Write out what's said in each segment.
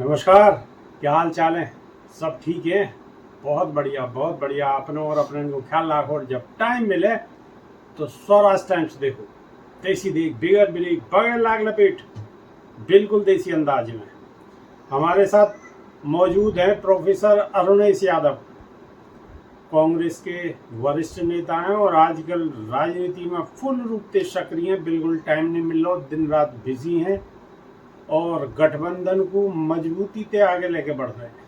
नमस्कार। क्या हाल चाल है? सब ठीक है? बहुत बढ़िया, बहुत बढ़िया। अपने और अपने को ख्याल रखो और जब टाइम मिले तो स्वराज टाइम्स देखो। देसी देख, बिगर बिलीग, बगैर लाग लपेट, बिल्कुल देसी अंदाज में। हमारे साथ मौजूद हैं प्रोफेसर अरुणेश यादव, कांग्रेस के वरिष्ठ नेता हैं और आजकल राजनीति में फुल रूप से सक्रिय हैं। बिल्कुल टाइम नहीं मिल रहा, दिन रात बिजी हैं और गठबंधन को मजबूती से आगे लेके बढ़ रहे हैं।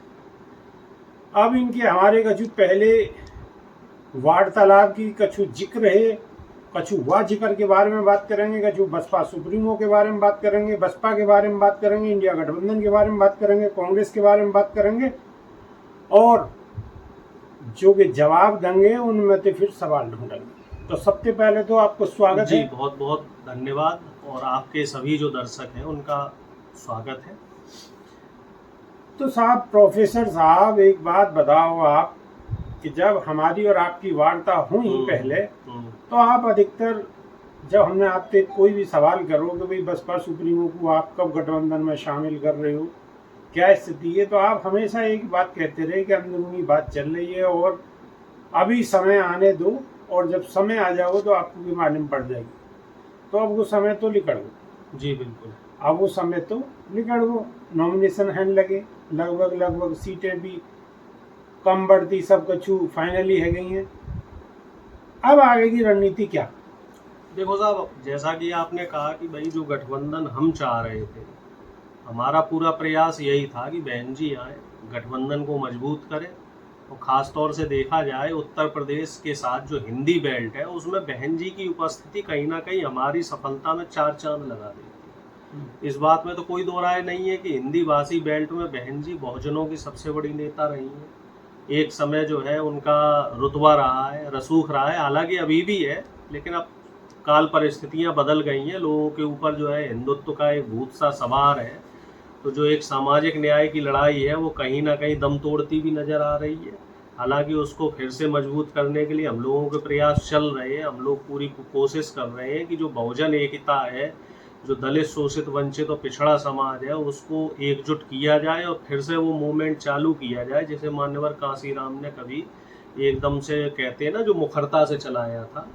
अब इनके हमारे कछु पहले वार्तालाप की कछु जिक्र है, कछु हुआ जिक्र के बारे में बात करेंगे, कछु बसपा सुप्रीमो के बारे में बात करेंगे, बसपा के बारे में बात करेंगे, इंडिया गठबंधन के बारे में बात करेंगे, कांग्रेस के बारे में बात करेंगे और जो के जवाब देंगे उनमें से फिर सवाल ढूंढेंगे। तो सबसे पहले तो आपको स्वागत जी, है। बहुत बहुत धन्यवाद और आपके सभी जो दर्शक हैं उनका स्वागत है। तो साहब, प्रोफेसर साहब, एक बात बताओ आप कि जब हमारी और आपकी वार्ता हुई पहले तो आप अधिकतर जब हमने आपसे कोई भी सवाल करो कि भाई बसपा सुप्रीमो को आप कब गठबंधन में शामिल कर रहे हो, क्या स्थिति है, तो आप हमेशा एक बात कहते रहे कि अंदरूनी बात चल रही है और अभी समय आने दो और जब समय आ जाओ तो आपको भी मालूम पड़ जाएगी। तो अब वो समय तो निकल गो। जी बिल्कुल। अब वो समय तो निकल गो, नॉमिनेशन हैंड लगे, लगभग सीटें भी कम बढ़ती, सब कछु फाइनली है गई हैं। अब आगे की रणनीति क्या? देखो साहब, जैसा कि आपने कहा कि भाई जो गठबंधन हम चाह रहे थे, हमारा पूरा प्रयास यही था कि बहन जी आए, गठबंधन को मजबूत करें और ख़ास तौर से देखा जाए उत्तर प्रदेश के साथ जो हिंदी बेल्ट है उसमें बहन जी की उपस्थिति कहीं ना कहीं हमारी सफलता में चार चांद लगा देती है। इस बात में तो कोई दो राय नहीं है कि हिंदी भाषी बेल्ट में बहन जी बहुजनों की सबसे बड़ी नेता रही हैं। एक समय जो है उनका रुतबा रहा है, रसूख रहा है, हालांकि अभी भी है, लेकिन अब काल परिस्थितियां बदल गई हैं। लोगों के ऊपर जो है हिंदुत्व का एक भूत सा सवार है, तो जो एक सामाजिक न्याय की लड़ाई है वो कहीं ना कहीं दम तोड़ती भी नजर आ रही है। हालांकि उसको फिर से मजबूत करने के लिए हम लोगों के प्रयास चल रहे हैं। हम लोग पूरी कोशिश कर रहे हैं कि जो बहुजन एकता है, जो दलित, शोषित, वंचित और पिछड़ा समाज है, उसको एकजुट किया जाए और फिर से वो मूवमेंट चालू किया जाए, जैसे मान्यवर कांसीराम ने कभी एकदम से कहते हैं ना, जो मुखरता से चलाया था।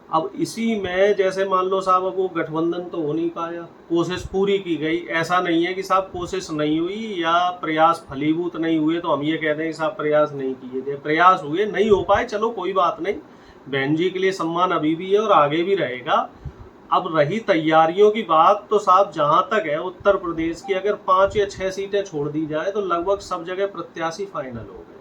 अब इसी में जैसे मान लो साहब, अब वो गठबंधन तो हो नहीं पाया, कोशिश पूरी की गई। ऐसा नहीं है कि साहब कोशिश नहीं हुई या प्रयास फलीभूत नहीं हुए तो हम ये कह दें कि साहब प्रयास नहीं किए गए। प्रयास हुए, नहीं हो पाए, चलो कोई बात नहीं, बहन जी के लिए सम्मान अभी भी है और आगे भी रहेगा। अब रही तैयारियों की बात, तो साहब जहां तक है उत्तर प्रदेश की, अगर 5 या 6 सीटें छोड़ दी जाए तो लगभग सब जगह प्रत्याशी फाइनल हो गए।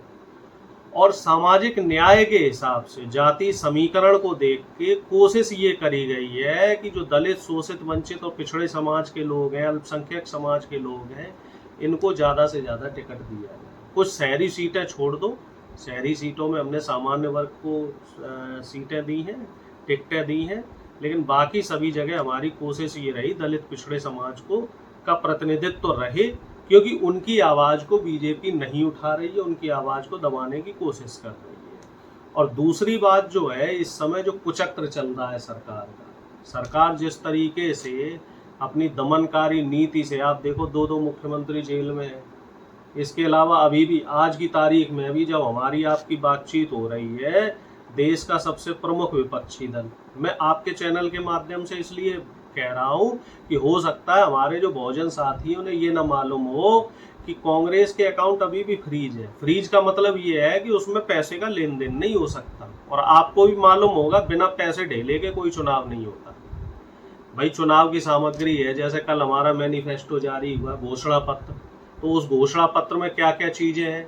और सामाजिक न्याय के हिसाब से जाति समीकरण को देख के कोशिश ये करी गई है कि जो दलित, शोषित, वंचित और पिछड़े समाज के लोग हैं, अल्पसंख्यक समाज के लोग हैं, इनको ज़्यादा से ज़्यादा टिकट दिया जाए। कुछ शहरी सीटें छोड़ दो, शहरी सीटों में हमने सामान्य वर्ग को सीटें दी हैं, टिकटें दी हैं, लेकिन बाकी सभी जगह हमारी कोशिश ये रही दलित, पिछड़े समाज को का प्रतिनिधित्व रहे, क्योंकि उनकी आवाज़ को बीजेपी नहीं उठा रही है, उनकी आवाज़ को दबाने की कोशिश कर रही है। और दूसरी बात जो है, इस समय जो कुचक्र चल रहा है सरकार का, सरकार जिस तरीके से अपनी दमनकारी नीति से, आप देखो 2 मुख्यमंत्री जेल में है। इसके अलावा अभी भी आज की तारीख में अभी जब हमारी आपकी बातचीत हो रही है, देश का सबसे प्रमुख विपक्षी दल, मैं आपके चैनल के माध्यम से इसलिए कह रहा हूँ कि हो सकता है हमारे जो बहुजन साथियों ने ये ना मालूम हो कि कांग्रेस के अकाउंट अभी भी फ्रीज है। फ्रीज का मतलब ये है कि उसमें पैसे का लेन देन नहीं हो सकता। और आपको भी मालूम होगा, बिना पैसे ढेले के कोई चुनाव नहीं होता। भाई चुनाव की सामग्री है, जैसे कल हमारा मैनिफेस्टो जारी हुआ, घोषणा पत्र, तो उस घोषणा पत्र में क्या क्या चीज़ें हैं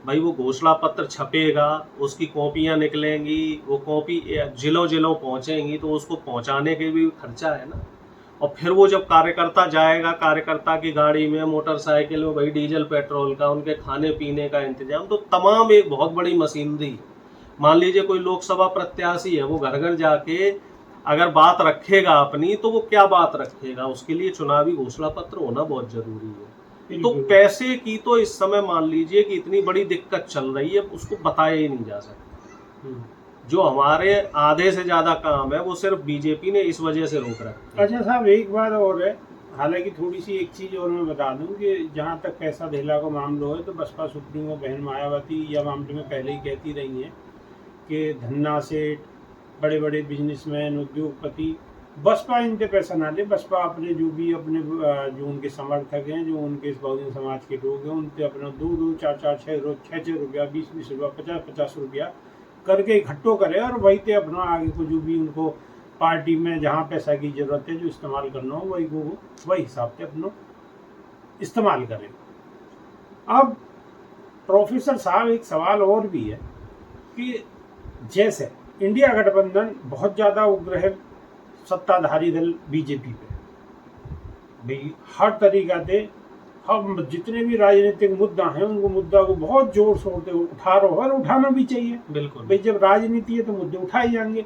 भाई, वो घोषणा पत्र छपेगा, उसकी कॉपियाँ निकलेंगी, वो कॉपी जिलों जिलों पहुँचेंगी, तो उसको पहुँचाने के भी खर्चा है ना। और फिर वो जब कार्यकर्ता जाएगा, कार्यकर्ता की गाड़ी में, मोटरसाइकिल में, भाई डीजल पेट्रोल का, उनके खाने पीने का इंतजाम, तो तमाम एक बहुत बड़ी मशीनरी। मान लीजिए कोई लोकसभा प्रत्याशी है, वो घर घर जाके अगर बात रखेगा अपनी, तो वो क्या बात रखेगा, उसके लिए चुनावी घोषणा पत्र होना बहुत जरूरी है। तो पैसे की तो इस समय मान लीजिए कि इतनी बड़ी दिक्कत चल रही है, उसको बताया ही नहीं जा सकता। जो हमारे आधे से ज्यादा काम है वो सिर्फ बीजेपी ने इस वजह से रोक रखा है। अच्छा साहब, एक बात और है हालांकि थोड़ी सी एक चीज़ और मैं बता दूं कि जहां तक पैसा धेला का मामला है तो बसपा सुप्रीमो बहन मायावती या मामले में पहले ही कहती रही हैं कि धन्ना सेठ, बड़े बड़े बिजनेसमैन, उद्योगपति, बसपा इन पे पैसा ना ले। बसपा अपने जो उनके समर्थक हैं, जो उनके बहुजन समाज के लोग हैं, उनसे अपना 2-2, 4-4, 6 रुपया, 20-20 रुपया, 50-50 रुपया करके इकट्ठो करे और वही पे अपना आगे को जो भी उनको पार्टी में जहाँ पैसा की जरूरत है जो इस्तेमाल करना हो वही हिसाब से अपना इस्तेमाल करें। अब प्रोफेसर साहब एक सवाल और भी है कि जैसे इंडिया गठबंधन बहुत ज़्यादा उग्र है सत्ताधारी दल बीजेपी पे, भाई हर तरीका से हम जितने भी राजनीतिक मुद्दा हैं उनको मुद्दा को बहुत जोर शोर से उठा रहे हो और उठाना भी चाहिए। बिल्कुल भाई जब राजनीति है तो मुद्दे उठाए जाएंगे,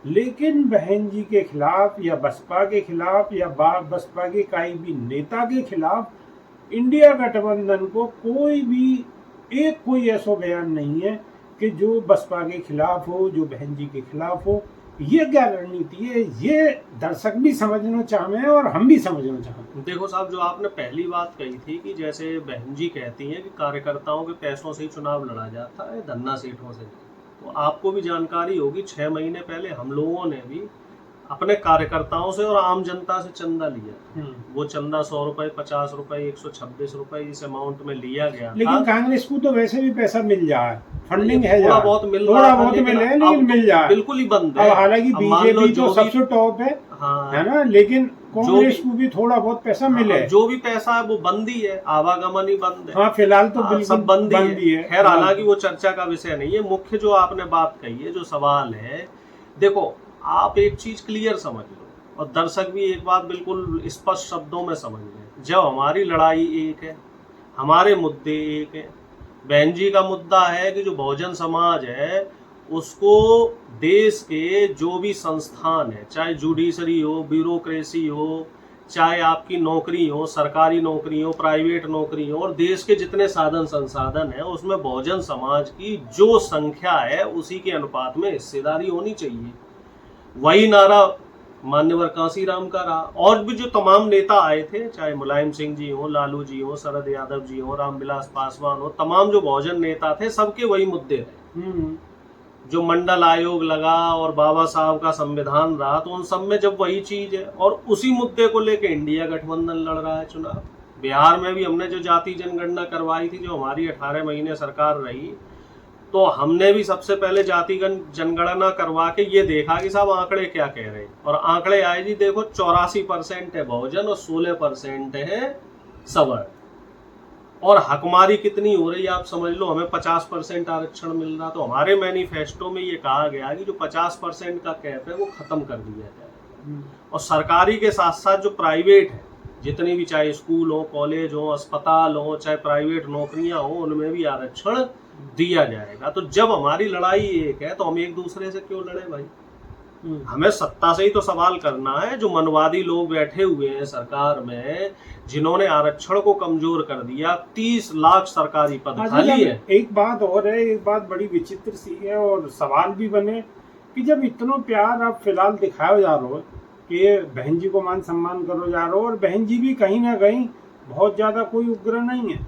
लेकिन बहन जी के खिलाफ या बसपा के खिलाफ या बसपा के कोई भी नेता के खिलाफ इंडिया गठबंधन को कोई ऐसा बयान नहीं है कि जो बसपा के खिलाफ हो, जो बहन जी के खिलाफ हो। ये क्या रणनीति है, ये दर्शक भी समझना चाहें और हम भी समझना चाहें। देखो साहब, जो आपने पहली बात कही थी कि जैसे बहन जी कहती हैं कि कार्यकर्ताओं के पैसों से ही चुनाव लड़ा जाता है, धन्ना सेठों से नहीं, तो आपको भी जानकारी होगी 6 महीने पहले हम लोगों ने भी अपने कार्यकर्ताओं से और आम जनता से चंदा लिया। वो चंदा 100 रुपए, 50 रुपए, 126 रुपए इस अमाउंट में लिया गया था। लेकिन कांग्रेस को तो वैसे भी पैसा मिल जाए, फंडिंग है, थोड़ा बहुत मिल लेकिन मिल जाए, बिल्कुल ही बंद है। हालांकि बीजेपी तो सबसे टॉप है, है ना, लेकिन कांग्रेस को भी थोड़ा बहुत पैसा मिले। जो भी पैसा है वो बंद ही है, आवागमन ही बंद है। हाँ, फिलहाल तो बिल्कुल सब बंद ही है। खैर, हालांकि वो चर्चा का विषय नहीं है। मुख्य जो आपने बात कही है, जो सवाल है, देखो आप एक चीज क्लियर समझ लो और दर्शक भी एक बात बिल्कुल स्पष्ट शब्दों में समझ लें। जब हमारी लड़ाई एक है, हमारे मुद्दे एक है, बहन जी का मुद्दा है कि जो बहुजन समाज है उसको देश के जो भी संस्थान है, चाहे जुडिशरी हो, ब्यूरोक्रेसी हो, चाहे आपकी नौकरी हो, सरकारी नौकरी हो, प्राइवेट नौकरी हो, और देश के जितने साधन संसाधन है उसमें बहुजन समाज की जो संख्या है उसी के अनुपात में हिस्सेदारी होनी चाहिए। वही नारा मान्यवर कांसीराम का रहा। और भी जो तमाम नेता आए थे, चाहे मुलायम सिंह जी हो, लालू जी हो, शरद यादव जी हो, रामविलास पासवान हो, तमाम जो बहुजन नेता थे सबके वही मुद्दे थे। जो मंडल आयोग लगा और बाबा साहब का संविधान रहा, तो उन सब में जब वही चीज है और उसी मुद्दे को लेकर इंडिया गठबंधन लड़ रहा है चुनाव। बिहार में भी हमने जो जाति जनगणना करवाई थी, जो हमारी 18 महीने सरकार रही, तो हमने भी सबसे पहले जाति जनगणना करवा के ये देखा कि साहब आंकड़े क्या कह रहे हैं, और आंकड़े आए जी, देखो 84% है बहुजन और 16% है सवर्ण। और हकमारी कितनी हो रही है आप समझ लो, हमें 50% आरक्षण मिल रहा। तो हमारे मैनिफेस्टो में ये कहा गया कि जो 50% का कैप है वो खत्म कर दिया जाए, और सरकारी के साथ साथ जो प्राइवेट है, जितनी भी, चाहे स्कूल हो, कॉलेज हो, अस्पताल हो, चाहे प्राइवेट नौकरियां हो, उनमें भी आरक्षण दिया जाएगा। तो जब हमारी लड़ाई एक है तो हम एक दूसरे से क्यों लड़े भाई? हमें सत्ता से ही तो सवाल करना है। जो मनवादी लोग बैठे हुए हैं सरकार में, जिन्होंने आरक्षण को कमजोर कर दिया, 30 लाख सरकारी पद खाली है। एक बात और है, एक बात बड़ी विचित्र सी है और सवाल भी बने कि जब इतना प्यार आप फिलहाल दिखाया जा रहे हो कि बहन जी को मान सम्मान करो जा रहे हो, और बहन जी भी कहीं ना कहीं बहुत ज्यादा कोई उग्र नहीं है,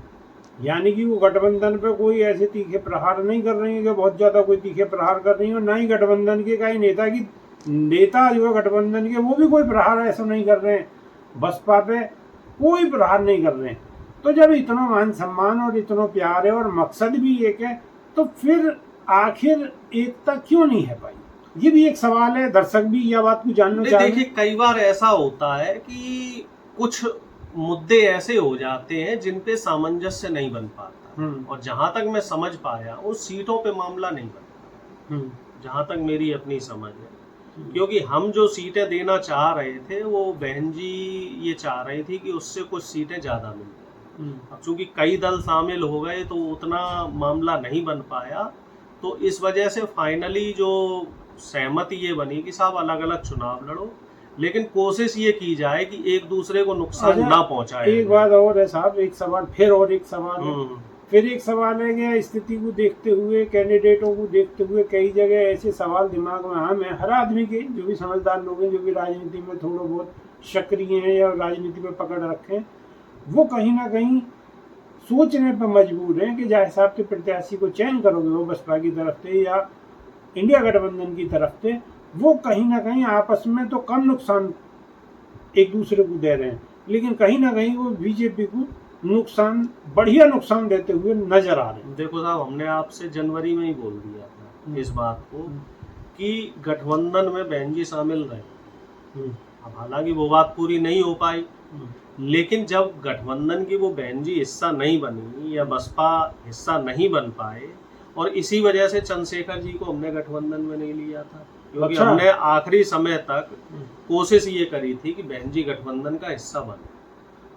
यानी कि वो गठबंधन पे कोई ऐसे तीखे प्रहार नहीं कर रही है कि बहुत ज्यादा कोई तीखे प्रहार कर रही है, और ना ही गठबंधन के कई नेता जो है गठबंधन के, वो भी कोई प्रहार ऐसा नहीं कर रहे हैं, बसपा पे कोई प्रहार नहीं कर रहे हैं। तो जब इतना मान सम्मान और इतना प्यार है और मकसद भी एक है, तो फिर आखिर एकता क्यों नहीं है पाई? ये भी एक सवाल है, दर्शक भी यह बात को जानना चाहते हैं। देखिए, कई बार ऐसा होता है कि कुछ मुद्दे ऐसे हो जाते हैं जिन पे सामंजस्य नहीं बन पाता, और जहां तक मैं समझ पाया उस सीटों पे मामला नहीं बनता, जहां तक मेरी अपनी समझ है। क्योंकि हम जो सीटें देना चाह रहे थे, वो बहन जी ये चाह रही थी कि उससे कुछ सीटें ज्यादा मिल जाए। अब चूंकि कई दल शामिल हो गए तो उतना मामला नहीं बन पाया, तो इस वजह से फाइनली जो सहमति ये बनी कि साहब अलग अलग चुनाव लड़ो, लेकिन कोशिश ये की जाए कि एक दूसरे को नुकसान ना पहुंचाए। एक बात और है साहब, एक सवाल फिर और एक सवाल है, फिर एक सवाल है कि स्थिति को देखते हुए, कैंडिडेटों को देखते हुए, कई जगह ऐसे सवाल दिमाग में हम है, हर आदमी के, जो भी समझदार लोग हैं, जो भी राजनीति में थोड़ा बहुत सक्रिय हैं या राजनीति पे पकड़ रखे हैं, वो कहीं ना कहीं सोचने पर मजबूर हैं कि जहाँ हिसाब से प्रत्याशी को चयन करोगे वो बसपा की तरफ से या इंडिया गठबंधन की तरफ से, वो कहीं ना कहीं आपस में तो कम नुकसान एक दूसरे को दे रहे हैं, लेकिन कहीं ना कहीं वो बीजेपी को नुकसान, बढ़िया नुकसान देते हुए नजर आ रहे हैं। देखो साहब, हमने आपसे जनवरी में ही बोल दिया था इस बात को कि गठबंधन में बहन जी शामिल रहे। अब हालांकि वो बात पूरी नहीं हो पाई, लेकिन जब गठबंधन की वो बहन जी हिस्सा नहीं बनी या बसपा हिस्सा नहीं बन पाए, और इसी वजह से चंद्रशेखर जी को हमने गठबंधन में नहीं लिया था, क्योंकि अच्छा। हमने आखिरी समय तक कोशिश ये करी थी कि बहन जी गठबंधन का हिस्सा बने।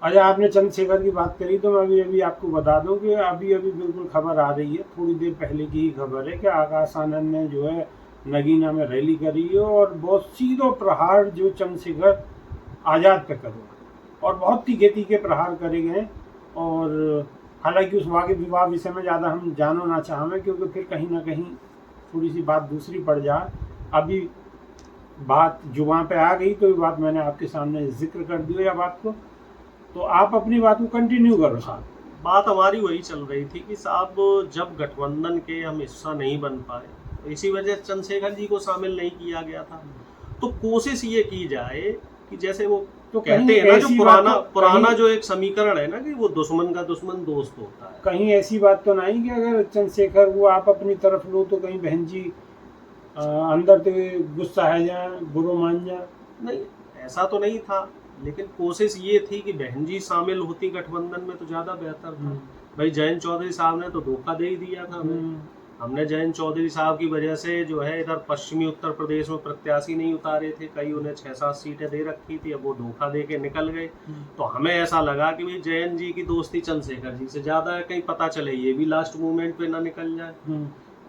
अच्छा, आपने चंद्रशेखर की बात करी तो मैं अभी आपको बता दूं कि अभी बिल्कुल खबर आ रही है, थोड़ी देर पहले की ही खबर है कि आकाश आनंद ने जो है नगीना में रैली करी है और बहुत सीधो प्रहार जो चंद्रशेखर आज़ाद पे करो और बहुत तीखे तीखे प्रहार करे गए। और हालांकि उस विवाह विषय में ज़्यादा हम जानो ना चाहें, क्योंकि फिर कहीं ना कहीं थोड़ी सी बात दूसरी पड़ जाए। अभी बात जुबान पे आ गई तो ये बात मैंने आपके सामने जिक्र कर दी या बात को, तो आप अपनी बात को कंटिन्यू करो साहब। बात हमारी वही चल रही थी कि साहब जब गठबंधन के हम हिस्सा नहीं बन पाए, तो इसी वजह से चंद्रशेखर जी को शामिल नहीं किया गया था। तो कोशिश ये की जाए कि जैसे वो तो कहते हैं ना, जो पुराना जो एक समीकरण है ना कि वो दुश्मन का दुश्मन दोस्त होता है, कहीं ऐसी बात तो नहीं कि अगर चंद्रशेखर को आप अपनी तरफ लो तो कहीं बहन जी अंदर से गुस्सा है जाए, बुरो मान जाए? नहीं, ऐसा तो नहीं था, लेकिन कोशिश ये थी कि बहन जी शामिल होती गठबंधन में तो ज्यादा बेहतर था। भाई जयंत चौधरी साहब ने तो धोखा दे ही दिया था हमें। हमने जयंत चौधरी साहब की वजह से जो है इधर पश्चिमी उत्तर प्रदेश में प्रत्याशी नहीं उतारे थे, कई उन्हें 6-7 सीटें दे रखी थी, अब वो धोखा दे के निकल गए। तो हमें ऐसा लगा कि भाई जयंत जी की दोस्ती चंद्रशेखर जी से ज्यादा है, कहीं पता चले ये भी लास्ट मोमेंट पे ना निकल जाए।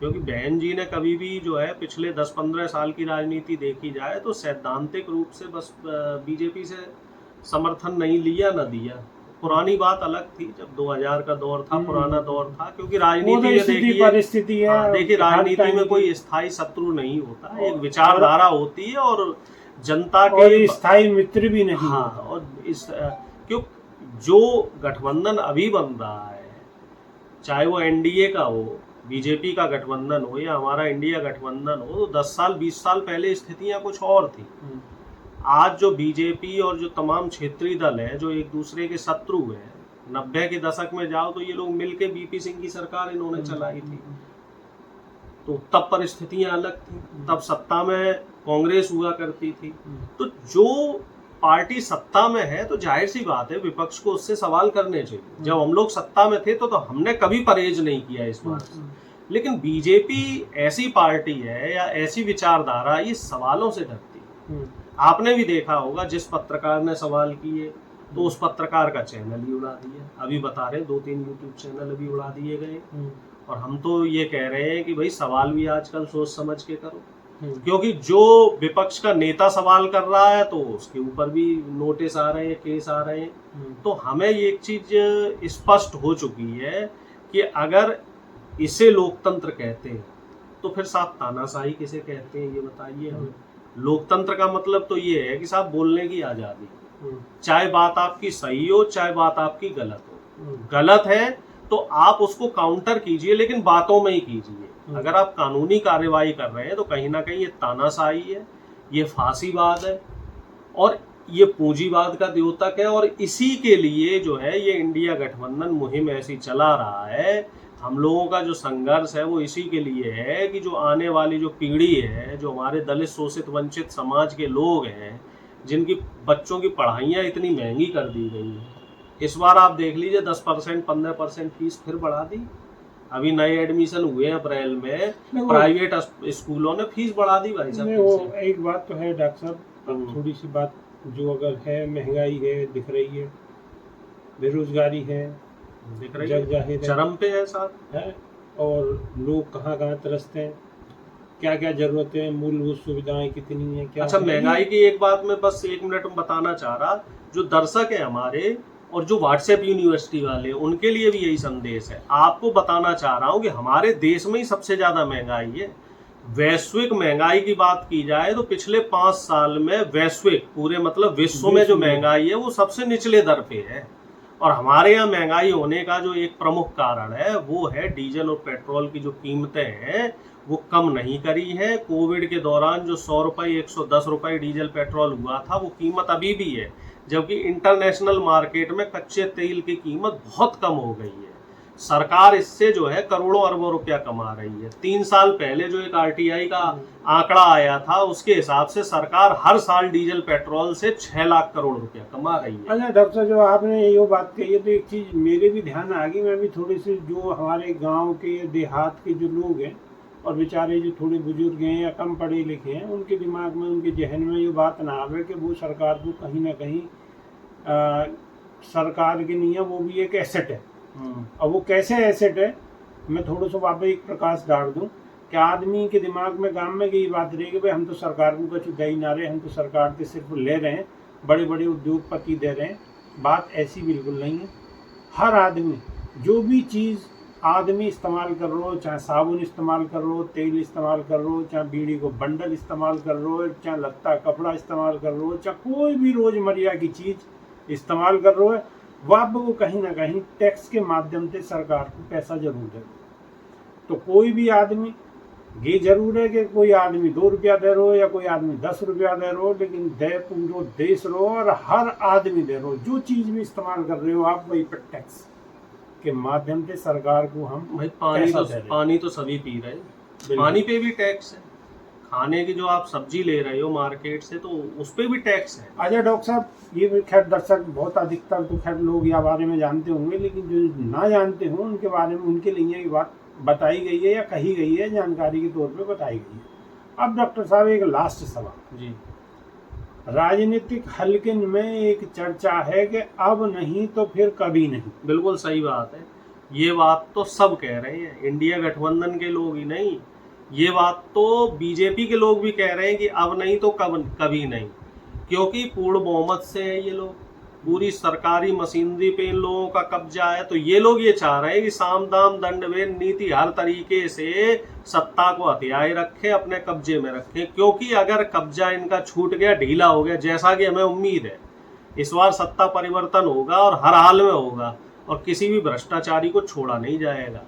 क्योंकि बहन जी ने कभी भी जो है पिछले 10-15 साल की राजनीति देखी जाए तो सैद्धांतिक रूप से बस बीजेपी से समर्थन नहीं लिया न दिया। पुरानी बात अलग थी, जब 2000 का दौर था, पुराना दौर था, क्योंकि राजनीति परिस्थिति है। देखिए राजनीति में कोई स्थायी शत्रु नहीं होता, एक विचारधारा होती है और जनता के स्थायी मित्र भी नहीं। हाँ, और इस क्यों जो गठबंधन अभी बन रहा है, चाहे वो एनडीए का हो, बीजेपी का गठबंधन हो या हमारा इंडिया गठबंधन हो, तो 10 साल 20 साल पहले स्थितियां कुछ और थी। आज जो बीजेपी और जो तमाम क्षेत्रीय दल है जो एक दूसरे के शत्रु हैं, 90 के दशक में जाओ तो ये लोग मिलके बीपी सिंह की सरकार इन्होंने चलाई थी, तो तब परिस्थितियां अलग थी, तब सत्ता में कांग्रेस हुआ करती थी। तो जो पार्टी सत्ता में है तो जाहिर सी बात है विपक्ष को उससे सवाल करने चाहिए। जब हम लोग सत्ता में थे तो हमने कभी परहेज नहीं किया इस बात से, लेकिन बीजेपी ऐसी पार्टी है या ऐसी विचारधारा, ये सवालों से डरती है। आपने भी देखा होगा, जिस पत्रकार ने सवाल किए तो उस पत्रकार का चैनल ही उड़ा दिया। अभी बता रहे 2-3 यूट्यूब चैनल भी उड़ा दिए गए, और हम तो ये कह रहे हैं कि भाई सवाल भी आजकल सोच समझ के करो, क्योंकि जो विपक्ष का नेता सवाल कर रहा है तो उसके ऊपर भी नोटिस आ रहे हैं, केस आ रहे हैं। तो हमें ये एक चीज स्पष्ट हो चुकी है कि अगर इसे लोकतंत्र कहते हैं तो फिर साहब तानाशाही किसे कहते हैं ये बताइए हमें। लोकतंत्र का मतलब तो ये है कि साहब बोलने की आजादी, चाहे बात आपकी सही हो चाहे बात आपकी गलत हो। गलत है तो आप उसको काउंटर कीजिए, लेकिन बातों में ही कीजिए। अगर आप कानूनी कार्यवाही कर रहे हैं तो कहीं ना कहीं ये तानाशाही है, ये फांसीवाद है और ये पूंजीवाद का द्योतक है। और इसी के लिए जो है ये इंडिया गठबंधन मुहिम ऐसी चला रहा है। हम लोगों का जो संघर्ष है वो इसी के लिए है कि जो आने वाली जो पीढ़ी है, जो हमारे दलित शोषित वंचित समाज के लोग हैं, जिनकी बच्चों की पढ़ाइयाँ इतनी महंगी कर दी गई हैं, इस बार आप देख लीजिए 10% 15% फीस फिर बढ़ा दी। अभी नए एडमिशन हुए हैं अप्रैल में, प्राइवेट स्कूलों ने फीस बढ़ा दी भाई साहब। वो एक बात तो है डॉक्टर साहब, थोड़ी सी बात जो अगर है, महंगाई है दिख रही है, बेरोजगारी है दिख रही है, चरम पे है साहब है, और लोग कहाँ तरसते हैं, क्या क्या जरूरतें हैं, मूलभूत सुविधाएं कितनी है, क्या। अच्छा, महंगाई की एक बात में बस 1 मिनट में बताना चाह रहा, जो दर्शक है हमारे और जो व्हाट्सएप यूनिवर्सिटी वाले, उनके लिए भी यही संदेश है। आपको बताना चाह रहा हूँ कि हमारे देश में ही सबसे ज्यादा महंगाई है। वैश्विक महंगाई की बात की जाए तो पिछले 5 साल में वैश्विक पूरे मतलब विश्व में जो महंगाई है वो सबसे निचले दर पे है। और हमारे यहाँ महंगाई होने का जो एक प्रमुख कारण है वो है डीजल और पेट्रोल की जो कीमतें हैं वो कम नहीं करी है। कोविड के दौरान जो 100 रुपये 110 रुपये डीजल पेट्रोल हुआ था वो कीमत अभी भी है, जबकि इंटरनेशनल मार्केट में कच्चे तेल की कीमत बहुत कम हो गई है। सरकार इससे जो है करोड़ों अरबों रुपया कमा रही है। 3 साल पहले जो एक आरटीआई का आंकड़ा आया था उसके हिसाब से सरकार हर साल डीजल पेट्रोल से 6 लाख करोड़ रुपया कमा रही है। अच्छा डॉक्टर साहब, जो आपने ये बात कही है तो एक चीज़ मेरे भी ध्यान आ गई। मैं भी थोड़ी सी जो हमारे गांव के देहात के जो लोग हैं और बेचारे जो थोड़े बुजुर्ग हैं या कम पढ़े लिखे हैं, उनके दिमाग में उनके जहन में ये बात ना आवे कि वो सरकार को कहीं ना कहीं सरकार की नहीं है, वो भी एक एसेट है। अब वो कैसे एसेट है, मैं थोड़ा सा वापस एक प्रकाश डाल दूं कि आदमी के दिमाग में गांव में यही बात रही कि भाई हम तो सरकार को कुछ दे ही ना रहे, हम तो सरकार से सिर्फ ले रहे हैं, बड़े बड़े उद्योगपति दे रहे हैं। बात ऐसी बिल्कुल नहीं है। हर आदमी जो भी चीज़ आदमी इस्तेमाल कर रहे हो, चाहे साबुन इस्तेमाल कर रहे हो, तेल इस्तेमाल कर रहे हो, चाहे बीड़ी को बंडल इस्तेमाल कर रहे हो, चाहे लत्ता कपड़ा इस्तेमाल कर रहे हो, चाहे कोई भी रोज़मर्रा की चीज़ इस्तेमाल कर रहे हो, वह आपको कहीं ना कहीं टैक्स के माध्यम से सरकार को पैसा जरूर दे। तो कोई भी आदमी, ये जरूर है कि कोई आदमी 2 रुपया दे रहो या कोई आदमी 10 रुपया दे रहो, लेकिन दे पूरा देश रहो और हर आदमी दे रहो। जो चीज़ भी इस्तेमाल कर रहे हो आप, वही पर टैक्स के माध्यम से सरकार को हम भाई पानी तो सभी पी रहे हैं, पानी पे भी टैक्स है। खाने की जो आप सब्जी ले रहे हो मार्केट से तो उस पे भी टैक्स है। अच्छा डॉक्टर साहब, ये खैर दर्शक बहुत अधिकतर तो खैर लोग या बारे में जानते होंगे, लेकिन जो ना जानते हो उनके बारे में, उनके लिए ये बात बताई गई है या कही गई है, जानकारी के तौर पे बताई गई है। अब डॉक्टर साहब एक लास्ट सवाल जी। राजनीतिक हलके में एक चर्चा है कि अब नहीं तो फिर कभी नहीं। बिल्कुल सही बात है, ये बात तो सब कह रहे हैं, इंडिया गठबंधन के लोग ही नहीं, ये बात तो बीजेपी के लोग भी कह रहे हैं कि अब नहीं तो कभी नहीं, क्योंकि पूर्ण बहुमत से है ये लोग, पूरी सरकारी मशीनरी पे इन लोगों का कब्जा है। तो ये लोग ये चाह रहे हैं कि साम दाम दंड भेद नीति हर तरीके से सत्ता को हथियाए रखें, अपने कब्जे में रखें, क्योंकि अगर कब्जा इनका छूट गया, ढीला हो गया, जैसा कि हमें उम्मीद है इस बार सत्ता परिवर्तन होगा और हर हाल में होगा और किसी भी भ्रष्टाचारी को छोड़ा नहीं जाएगा।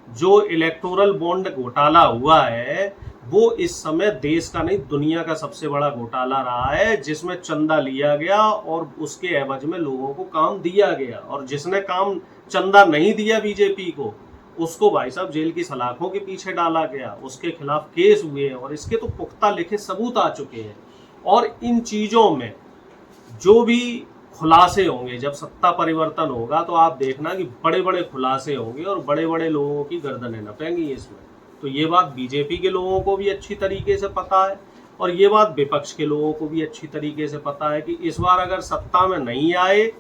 जो इलेक्टोरल बॉन्ड घोटाला हुआ है वो इस समय देश का नहीं दुनिया का सबसे बड़ा घोटाला रहा है, जिसमें चंदा लिया गया और उसके एवज में लोगों को काम दिया गया, और जिसने काम चंदा नहीं दिया बीजेपी को उसको भाई साहब जेल की सलाखों के पीछे डाला गया, उसके खिलाफ केस हुए हैं और इसके तो पुख्ता लिखित सबूत आ चुके हैं। और इन चीजों में जो भी खुलासे होंगे, जब सत्ता परिवर्तन होगा तो आप देखना कि बड़े बड़े खुलासे होंगे और बड़े बड़े लोगों की गर्दनें नपेंगी इसमें। तो ये बात बीजेपी के लोगों को भी अच्छी तरीके से पता है और ये बात विपक्ष के लोगों को भी अच्छी तरीके से पता है कि इस बार अगर सत्ता में नहीं आए,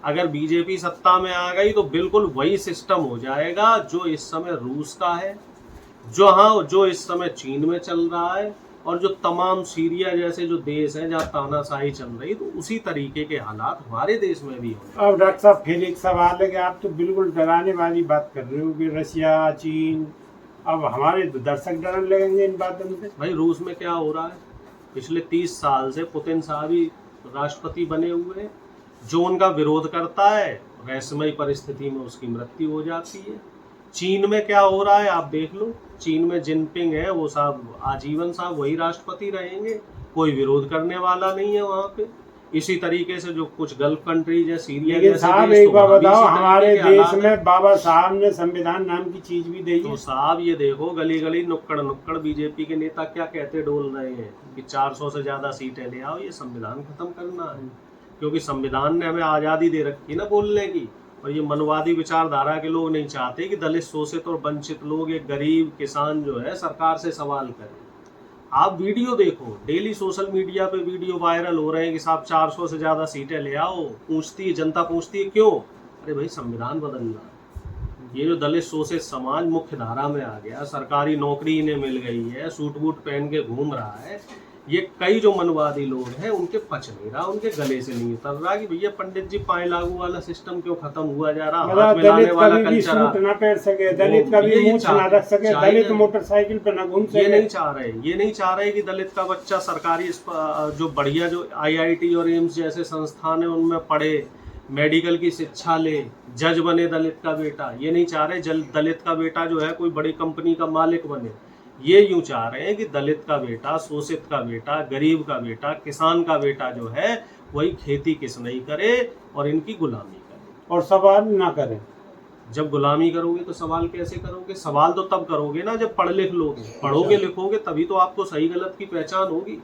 अगर बीजेपी सत्ता में आ गई तो बिल्कुल वही सिस्टम हो जाएगा जो इस समय रूस का है, जो इस समय चीन में चल रहा है और जो तमाम सीरिया जैसे जो देश हैं जहाँ तानाशाही चल रही, तो उसी तरीके के हालात हमारे देश में भी होंगे। अब डॉक्टर साहब फिर एक सवाल है कि आप तो बिल्कुल डराने वाली बात कर रहे हो कि रशिया, चीन, अब हमारे दर्शक डरने लगेंगे इन बातों से। भाई रूस में क्या हो रहा है, पिछले 30 साल से पुतिन साहब ही राष्ट्रपति बने हुए हैं, जो उनका विरोध करता है रहस्यमयी परिस्थिति में उसकी मृत्यु हो जाती है। चीन में क्या हो रहा है आप देख लो, चीन में जिनपिंग है वो साहब आजीवन साहब वही राष्ट्रपति रहेंगे, कोई विरोध करने वाला नहीं है वहाँ पे। इसी तरीके से जो कुछ गल्फ कंट्रीज है, सीरिया लेकिन साहब एक बार बताओ, हमारे देश में बाबा साहब ने संविधान नाम की चीज भी दी। तो साहब ये देखो गली गली नुक्कड़ नुक्कड़ बीजेपी के नेता क्या कहते डोल रहे हैं कि 400 से ज्यादा सीटें ले आओ, ये संविधान खत्म करना है, क्योंकि संविधान ने हमें आजादी दे रखी है ना बोलने की। और ये मनवादी विचारधारा के लोग नहीं चाहते कि दलित, शोषित और वंचित लोग, एक गरीब किसान जो है सरकार से सवाल करें। आप वीडियो देखो, डेली सोशल मीडिया पे वीडियो वायरल हो रहे हैं कि साहब 400 से ज्यादा सीटें ले आओ, पूछती जनता पूछती है क्यों? अरे भाई संविधान बदलना। ये जो दलित शोषित समाज मुख्य धारा में आ गया, सरकारी नौकरी इन्हें मिल गई है, सूट बूट पहन के घूम रहा है, ये कई जो मनवादी लोग हैं उनके पच नहीं रहा, उनके गले से नहीं उतर रहा कि भैया पंडित जी पाए लागू वाला सिस्टम क्यों खत्म हुआ जा रहा, हाथ मिलाने दलित वाला कभी भी कल्चर सूट ना पहन सके, दलित कभी मूंछ ना रख सके, दलित मोटरसाइकिल पे ना घूम सके। ये नहीं चाह रहे कि दलित का बच्चा सरकारी जो बढ़िया जो IIT और एम्स जैसे संस्थान है उनमें पढ़े, मेडिकल की शिक्षा ले, जज बने दलित का बेटा। ये नहीं चाह रहे दलित का बेटा जो है कोई बड़ी कंपनी का मालिक बने। ये यूं चाह रहे हैं कि दलित का बेटा, शोषित का बेटा, गरीब का बेटा, किसान का बेटा जो है वही खेती किसनई करे और इनकी गुलामी करे और सवाल ना करे। जब गुलामी करोगे तो सवाल कैसे करोगे? सवाल तो तब करोगे ना जब पढ़ लिख लोगे, पढ़ोगे लिखोगे तभी तो आपको सही गलत की पहचान होगी।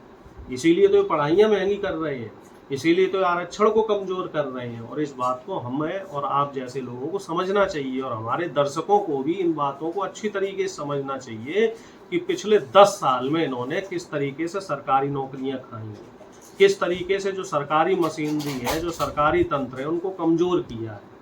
इसीलिए तो ये पढ़ाइयाँ महंगी कर रहे हैं, इसीलिए तो आरक्षण को कमजोर कर रहे हैं। और इस बात को हमें और आप जैसे लोगों को समझना चाहिए और हमारे दर्शकों को भी इन बातों को अच्छी तरीके से समझना चाहिए कि पिछले 10 साल में इन्होंने किस तरीके से सरकारी नौकरियां खाई हैं, किस तरीके से जो सरकारी मशीनरी है, जो सरकारी तंत्र है, उनको कमजोर किया है।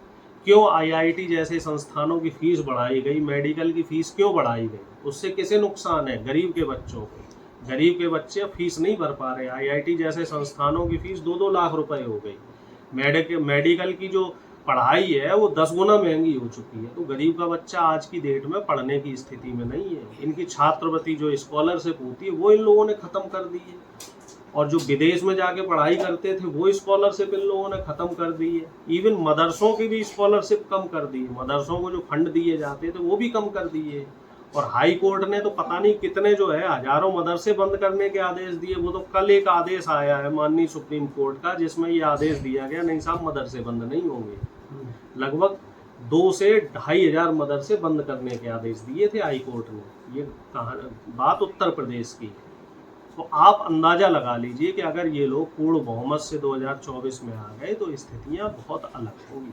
क्यों IIT जैसे संस्थानों की फीस बढ़ाई गई, मेडिकल की फीस क्यों बढ़ाई गई? उससे किसे नुकसान है? गरीब के बच्चों को। गरीब के बच्चे फीस नहीं भर पा रहे। IIT जैसे संस्थानों की फीस 2-2 लाख रुपए हो गई। मेडिकल की जो पढ़ाई है वो 10 गुना महंगी हो चुकी है। तो गरीब का बच्चा आज की डेट में पढ़ने की स्थिति में नहीं है। इनकी छात्रवृत्ति जो स्कॉलरशिप होती है वो इन लोगों ने खत्म कर दी है, और जो विदेश में जाके पढ़ाई करते थे वो स्कॉलरशिप इन लोगों ने खत्म कर दी है। इवन मदरसों की भी स्कॉलरशिप कम कर दी है, मदरसों को जो फंड दिए जाते थे वो भी कम कर दिए। और हाई कोर्ट ने तो पता नहीं कितने जो है हजारों मदरसे बंद करने के आदेश दिए। वो तो कल एक आदेश आया है माननीय सुप्रीम कोर्ट का जिसमें ये आदेश दिया गया नहीं साहब मदरसे बंद नहीं होंगे। लगभग 2 से 2.5 हजार मदरसे बंद करने के आदेश दिए थे हाई कोर्ट ने। ये बात उत्तर प्रदेश की है। तो आप अंदाजा लगा लीजिए कि अगर ये लोग पूर्ण बहुमत से 2024 में आ गए तो स्थितियां बहुत अलग होंगी।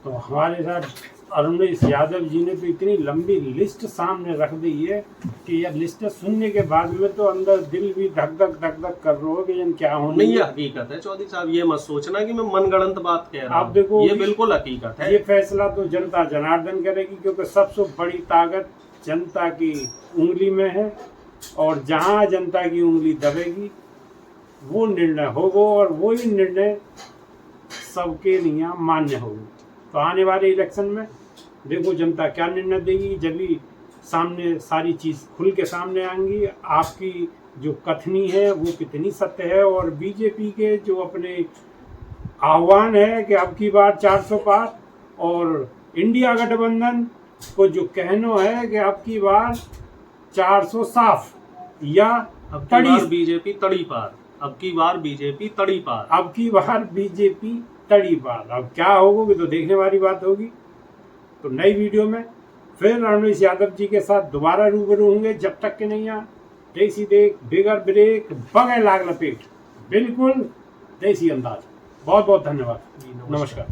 तो हमारे साथ अरुणेश यादव जी ने तो इतनी लंबी लिस्ट सामने रख दी है कि यह लिस्ट सुनने के बाद में तो अंदर दिल भी धक धक कर रहा हो कि ये क्या होने। नहीं, ये हकीकत है चौधरी साहब, ये मत सोचना कि मैं मनगढ़ंत बात कह रहा हूँ। आप देखो ये बिल्कुल हकीकत है। ये फैसला तो जनता जनार्दन करेगी, क्योंकि सबसे बड़ी ताकत जनता की उंगली में है, और जहाँ जनता की उंगली दबेगी वो निर्णय होगा, और वही निर्णय सबके लिए मान्य होगा। तो आने वाले इलेक्शन में देखो जनता क्या निर्णय देगी। जब भी सामने सारी चीज़ खुल के सामने आएंगी, आपकी जो कथनी है वो कितनी सत्य है। और बीजेपी के जो अपने आह्वान है कि अब की बार 400 पार, और इंडिया गठबंधन को जो कहना है कि अब की बार 400 साफ, या अब की बार बीजेपी तड़ी पार, अब की बार बीजेपी तड़ी पार, अब की बार बीजेपी तड़ी पार। अब क्या होगी तो देखने वाली बात होगी। तो नई वीडियो में फिर अरुणेश यादव जी के साथ दोबारा रूबरू होंगे। जब तक के नहीं आ देसी देख बिगर ब्रेक बगैर लाग लपेट, बिल्कुल देसी अंदाज। बहुत बहुत धन्यवाद, नमस्कार।